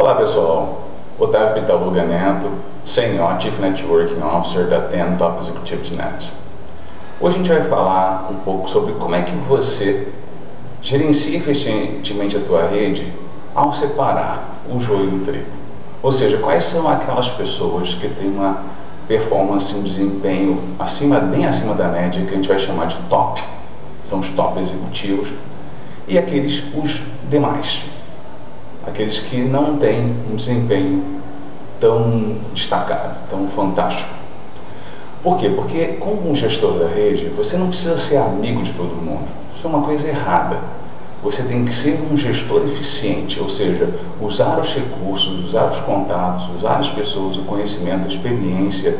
Olá pessoal, Otávio Pitaluga Neto, Senior Chief Networking Officer da 10 Top Executives Net. Hoje a gente vai falar um pouco sobre como é que você gerencia efetivamente a tua rede ao separar o joio do trigo. Ou seja, quais são aquelas pessoas que têm uma performance, um desempenho bem acima da média, que a gente vai chamar de top, são os top executivos, e os demais, aqueles que não têm um desempenho tão destacado, tão fantástico. Por quê? Porque como um gestor da rede, você não precisa ser amigo de todo mundo. Isso é uma coisa errada. Você tem que ser um gestor eficiente, ou seja, usar os recursos, usar os contatos, usar as pessoas, o conhecimento, a experiência,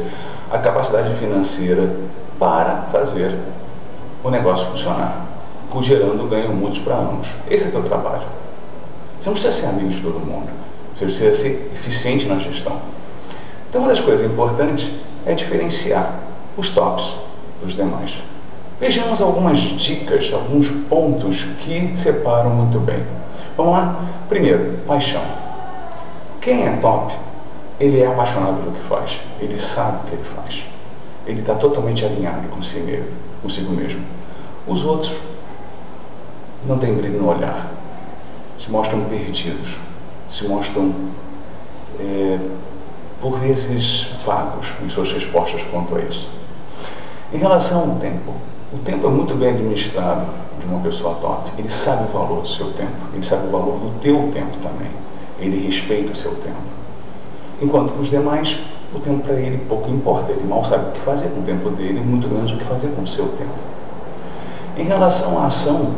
a capacidade financeira para fazer o negócio funcionar, gerando ganho mútuo para ambos. Esse é o teu trabalho. Você não precisa ser amigo de todo mundo, você precisa ser eficiente na gestão. Então, uma das coisas importantes é diferenciar os tops dos demais. Vejamos algumas dicas, alguns pontos que separam muito bem. Vamos lá? Primeiro, paixão. Quem é top, ele é apaixonado pelo que faz, ele sabe o que ele faz, ele está totalmente alinhado consigo mesmo. Os outros não têm brilho no olhar, se mostram perdidos, se mostram, por vezes, vagos em suas respostas quanto a isso. Em relação ao tempo, o tempo é muito bem administrado de uma pessoa top. Ele sabe o valor do seu tempo, ele sabe o valor do teu tempo também, ele respeita o seu tempo. Enquanto que os demais, o tempo para ele pouco importa, ele mal sabe o que fazer com o tempo dele, muito menos o que fazer com o seu tempo. Em relação à ação,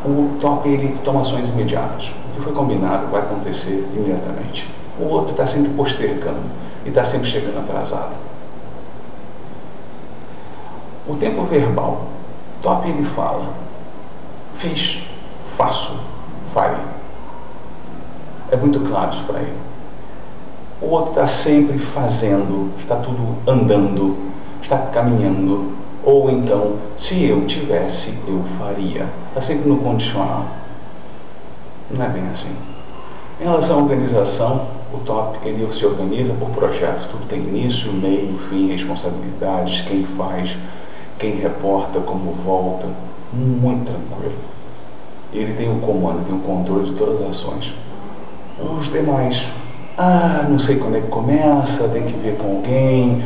o top ele toma ações imediatas. O que foi combinado vai acontecer imediatamente. O outro está sempre postergando e está sempre chegando atrasado. O tempo verbal. Top ele fala: fiz, faço, farei. É muito claro isso para ele. O outro está sempre fazendo, está tudo andando, está caminhando. Ou então, se eu tivesse, eu faria. Está sempre no condicional. Não é bem assim. Em relação à organização, o top ele se organiza por projetos. Tudo tem início, meio, fim, responsabilidades, quem faz, quem reporta, como volta. Muito tranquilo. Ele tem o comando, tem o controle de todas as ações. Os demais, não sei quando é que começa, tem que ver com alguém.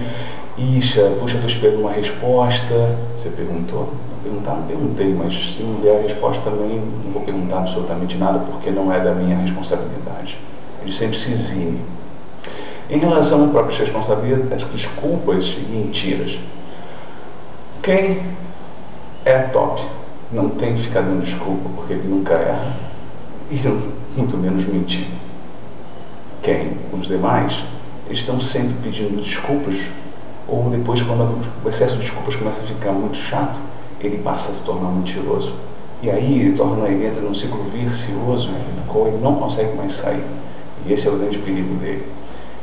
Puxa, estou esperando uma resposta. Você perguntou? Não perguntei, mas se não der a resposta também não vou perguntar absolutamente nada, porque não é da minha responsabilidade. Ele sempre se exime. Em relação a próprias responsabilidades, desculpas e mentiras. Quem é top não tem que ficar dando desculpa, porque ele nunca erra e muito menos mentir. Os demais, eles estão sempre pedindo desculpas, ou depois, quando o excesso de desculpas começa a ficar muito chato, ele passa a se tornar mentiroso. E aí ele entra num ciclo vicioso do qual ele não consegue mais sair. E esse é o grande perigo dele.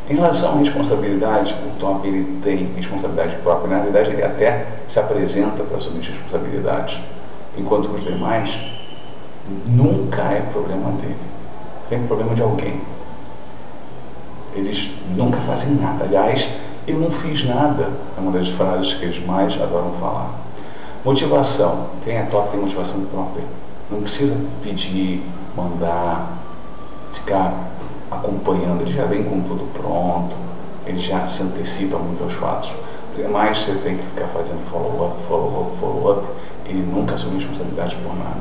Em relação à responsabilidade, o top ele tem responsabilidade própria. Na verdade, ele até se apresenta para assumir responsabilidades. Enquanto que os demais, nunca é problema dele. Tem problema de alguém. Eles nunca fazem nada. Aliás, eu não fiz nada, é uma das frases que eles mais adoram falar. Motivação. Quem é top tem motivação própria. Não precisa pedir, mandar, ficar acompanhando. Ele já vem com tudo pronto, ele já se antecipa muito aos fatos. Os demais você tem que ficar fazendo follow-up. Ele nunca assume responsabilidade por nada.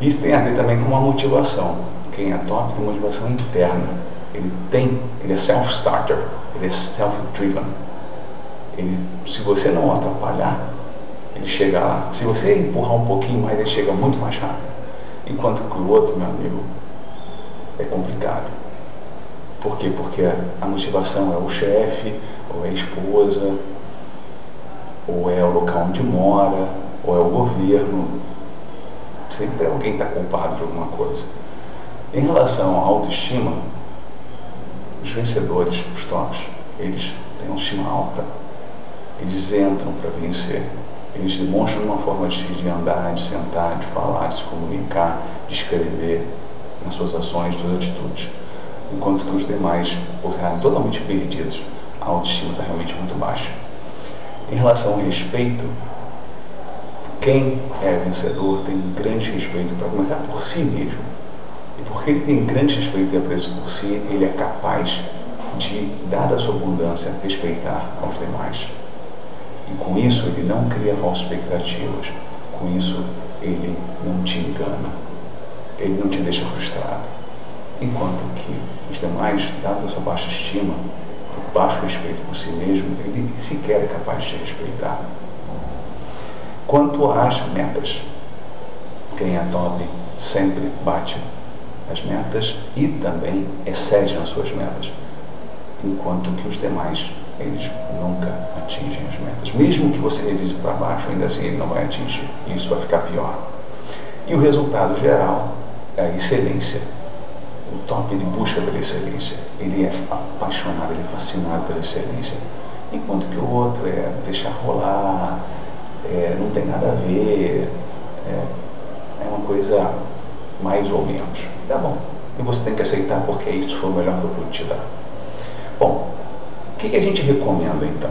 Isso tem a ver também com a motivação. Quem é top tem motivação interna. Ele é self-starter, ele é self-driven. Se você não atrapalhar, ele chega lá. Se você empurrar um pouquinho mais, ele chega muito mais rápido. Enquanto que o outro, meu amigo, é complicado. Por quê? Porque a motivação é o chefe, ou é a esposa, ou é o local onde mora, ou é o governo. Sempre alguém está culpado de alguma coisa. Em relação à autoestima, os vencedores, os tops, eles têm uma autoestima alta. Eles entram para vencer. Eles demonstram uma forma de andar, de sentar, de falar, de se comunicar, de escrever. nas suas ações, suas atitudes, enquanto que os demais, por estarem totalmente perdidos, a autoestima está realmente muito baixa. Em relação ao respeito, quem é vencedor tem grande respeito, para começar, por si mesmo. E porque ele tem grande respeito e apreço por si, ele é capaz de, dada a sua abundância, respeitar aos demais. E com isso ele não cria falsas expectativas, com isso ele não te engana, ele não te deixa frustrado. Enquanto que os demais, dada a sua baixa estima, por baixo respeito por si mesmo, ele sequer é capaz de te respeitar. Quanto às metas, quem é top sempre bate as metas e também excede nas suas metas, enquanto que os demais, eles nunca atingem as metas. Mesmo que você revise para baixo, ainda assim ele não vai atingir. Isso vai ficar pior. E o resultado geral é a excelência. O top, ele busca pela excelência. Ele é apaixonado, ele é fascinado pela excelência. Enquanto que o outro é deixar rolar, não tem nada a ver, é uma coisa mais ou menos. Tá bom. E você tem que aceitar porque isso foi o melhor que eu pude te dar. Bom, o que a gente recomenda então?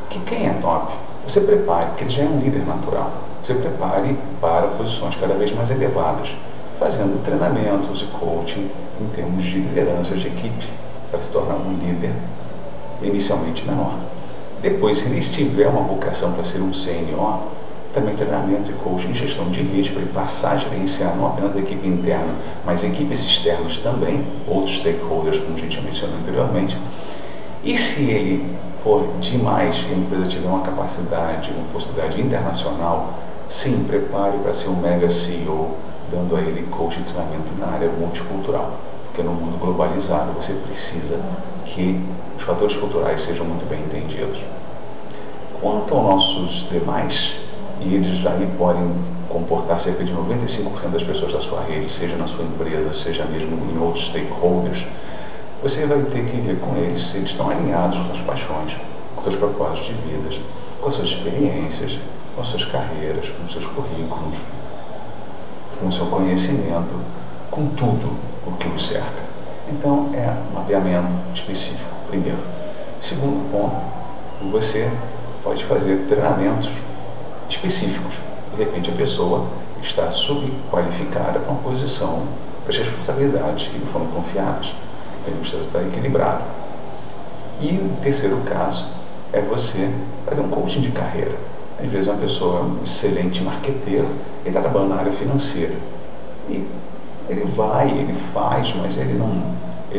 Que quem é top, você prepare, porque ele já é um líder natural, você prepare para posições cada vez mais elevadas, fazendo treinamentos e coaching em termos de liderança de equipe, para se tornar um líder inicialmente menor. Depois, se ele tiver uma vocação para ser um sênior, também treinamento e coaching em gestão de rede, para ele passar a gerenciar não apenas a equipe interna, mas equipes externas também, outros stakeholders, como a gente já mencionou anteriormente. E se ele for demais e a empresa tiver uma capacidade, uma possibilidade internacional, sim, prepare para ser um mega CEO, dando a ele coaching e treinamento na área multicultural. Porque no mundo globalizado você precisa que os fatores culturais sejam muito bem entendidos. Quanto aos nossos demais, e eles já podem comportar cerca de 95% das pessoas da sua rede, seja na sua empresa, seja mesmo em outros stakeholders, você vai ter que ver com eles se eles estão alinhados com as paixões, com seus propósitos de vida, com as suas experiências, com as suas carreiras, com os seus currículos, com o seu conhecimento, com tudo o que os cerca. Então, é um mapeamento específico, primeiro. Segundo ponto, você pode fazer treinamentos específicos. De repente, a pessoa está subqualificada para uma posição, para as responsabilidades que lhe foram confiadas. Ele precisa estar equilibrado. E o terceiro caso é você fazer um coaching de carreira. Às vezes uma pessoa é um excelente marqueteiro, ele está trabalhando na área financeira. E ele vai, ele faz, mas ele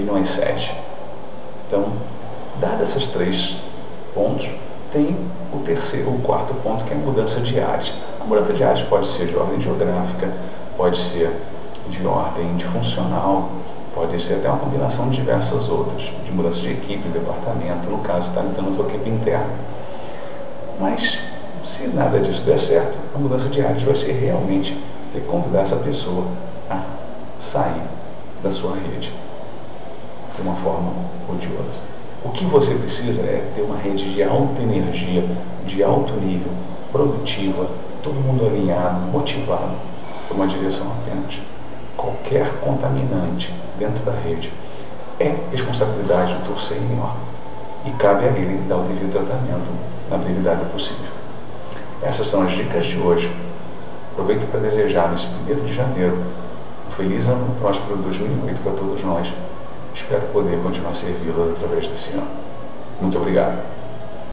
não excede. Então, dados esses três pontos, tem o quarto ponto, que é a mudança de áreas. A mudança de áreas pode ser de ordem geográfica, pode ser de ordem de funcional, pode ser até uma combinação de diversas outras, de mudança de equipe, de departamento, no caso está entrando na sua equipe interna. Mas, se nada disso der certo, a mudança de áreas vai ser realmente ter que convidar essa pessoa a sair da sua rede, de uma forma ou de outra. O que você precisa é ter uma rede de alta energia, de alto nível, produtiva, todo mundo alinhado, motivado por uma direção apenas. Qualquer contaminante dentro da rede é responsabilidade do teu sênior e cabe a ele dar o devido tratamento na brevidade possível. Essas são as dicas de hoje. Aproveito para desejar nesse 1º de janeiro um feliz ano próspero 2008 para todos nós. Espero poder continuar servi-los através desse ano. Muito obrigado.